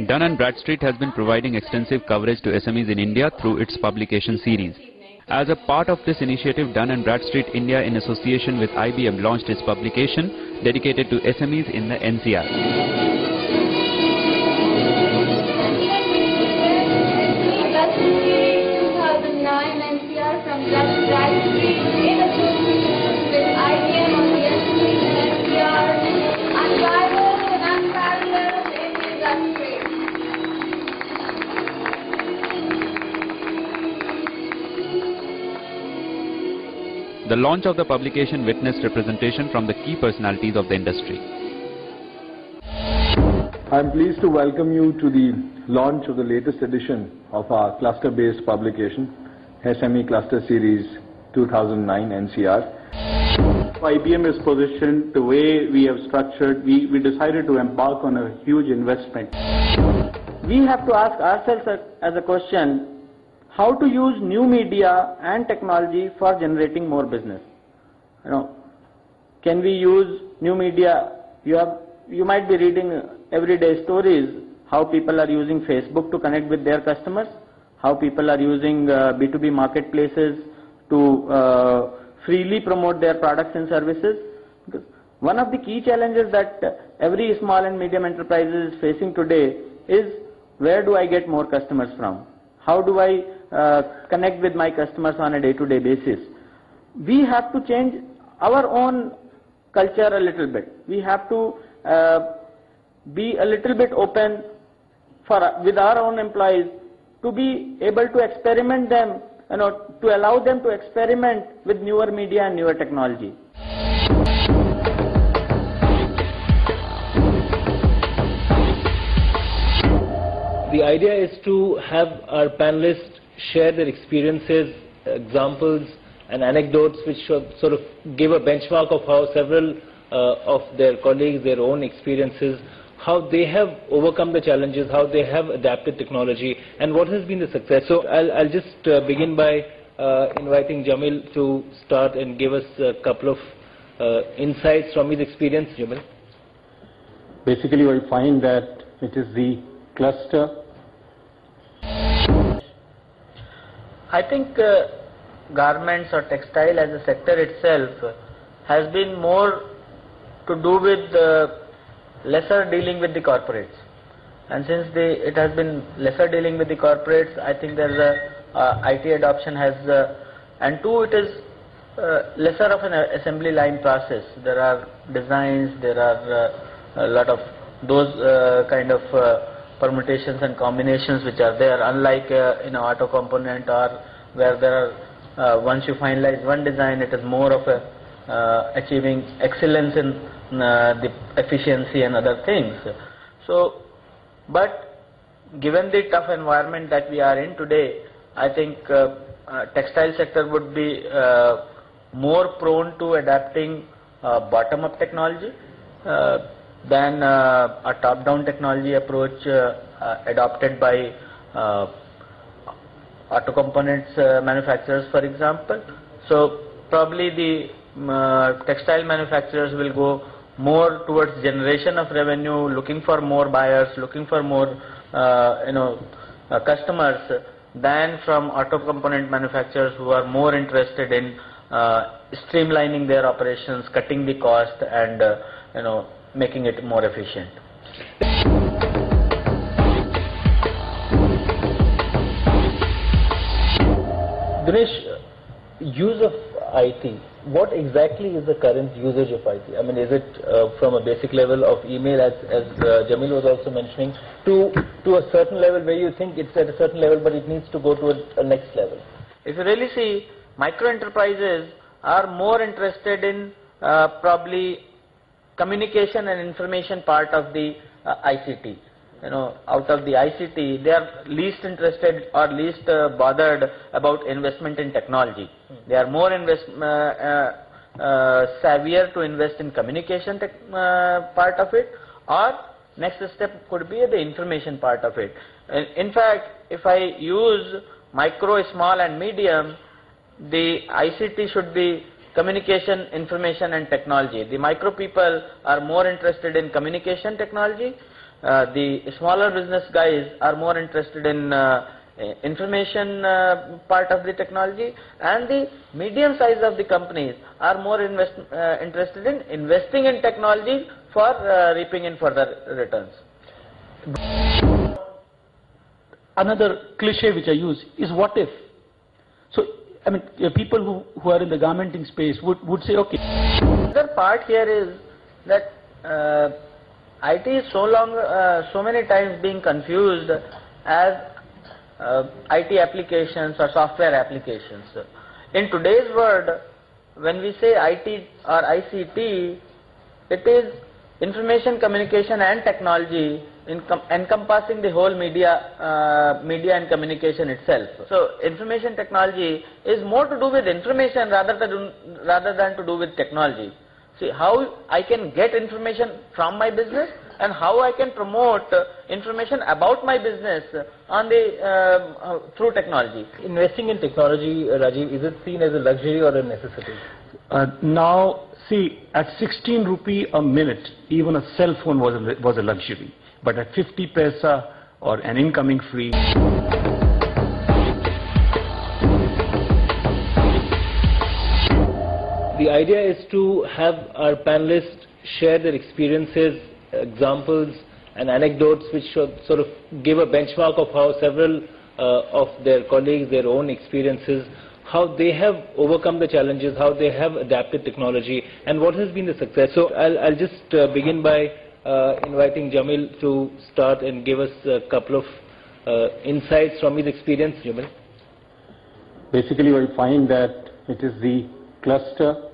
Dun & Bradstreet has been providing extensive coverage to SMEs in India through its publication series. As a part of this initiative, Dun & Bradstreet India, in association with IBM, launched its publication dedicated to SMEs in the NCR. The launch of the publication witnessed representation from the key personalities of the industry. I am pleased to welcome you to the launch of the latest edition of our cluster-based publication, SME Cluster Series 2009 NCR. IBM is positioned the way we have structured. We decided to embark on a huge investment. We have to ask ourselves as a question, how to use new media and technology for generating more business. Can we use new media? You might be reading everyday stories, how people are using Facebook to connect with their customers, how people are using B2B marketplaces to freely promote their products and services. Because one of the key challenges that every small and medium enterprise is facing today is, where do I get more customers from? How do I connect with my customers on a day-to-day basis? We have to change our own culture a little bit. We have to be a little bit open with our own employees to be able to experiment them, to allow them to experiment with newer media and newer technology. The idea is to have our panelists share their experiences, examples and anecdotes which should sort of give a benchmark of how several of their colleagues, their own experiences, how they have overcome the challenges, how they have adapted technology, and what has been the success. So I'll just begin by inviting Jamil to start and give us a couple of insights from his experience. Jamil. Basically, you'll find that it is the cluster. I think garments or textile as a sector itself has been more to do with lesser dealing with the corporates. And since it has been lesser dealing with the corporates, I think there's IT adoption has, and two, it is lesser of an assembly line process. There are designs, there are a lot of those kind of permutations and combinations which are there, unlike in an auto component, or where there are once you finalize one design, it is more of a achieving excellence in the efficiency and other things. So, but given the tough environment that we are in today, I think textile sector would be more prone to adapting bottom-up technology than a top-down technology approach adopted by auto components manufacturers, for example. So probably the textile manufacturers will go more towards generation of revenue, looking for more buyers, looking for more customers, than from auto component manufacturers who are more interested in streamlining their operations, cutting the cost, and making it more efficient. Dinesh, use of IT. What exactly is the current usage of IT? I mean, is it from a basic level of email, as Jamil was also mentioning, to a certain level where you think it's at a certain level, but it needs to go to a next level? If you really see, micro enterprises are more interested in probably communication and information part of the ICT. Out of the ICT, they are least interested or least bothered about investment in technology. They are more savvier to invest in communication part of it, or next step could be the information part of it. In fact, if I use micro, small and medium, the ICT should be communication, information and technology. The micro people are more interested in communication technology, The smaller business guys are more interested in information part of the technology, and the medium size of the companies are more interested in investing in technology for reaping in further returns. Another cliche which I use is what if. So, I mean, people who are in the garmenting space would say, okay. The other part here is that IT is so many times being confused as IT applications or software applications. In today's world, when we say IT or ICT, it is information, communication and technology encompassing the whole media and communication itself. So information technology is more to do with information rather than to do with technology. See, how I can get information from my business and how I can promote information about my business on the through technology. Investing in technology, Rajiv, is it seen as a luxury or a necessity? Now, see, at 16 rupee a minute, even a cell phone was a luxury. But at 50 paisa or an incoming free. The idea is to have our panelists share their experiences, examples and anecdotes which should sort of give a benchmark of how several of their colleagues, their own experiences, how they have overcome the challenges, how they have adapted technology and what has been the success. So I'll just begin by inviting Jamil to start and give us a couple of insights from his experience. Jamil. Basically, we find that it is the cluster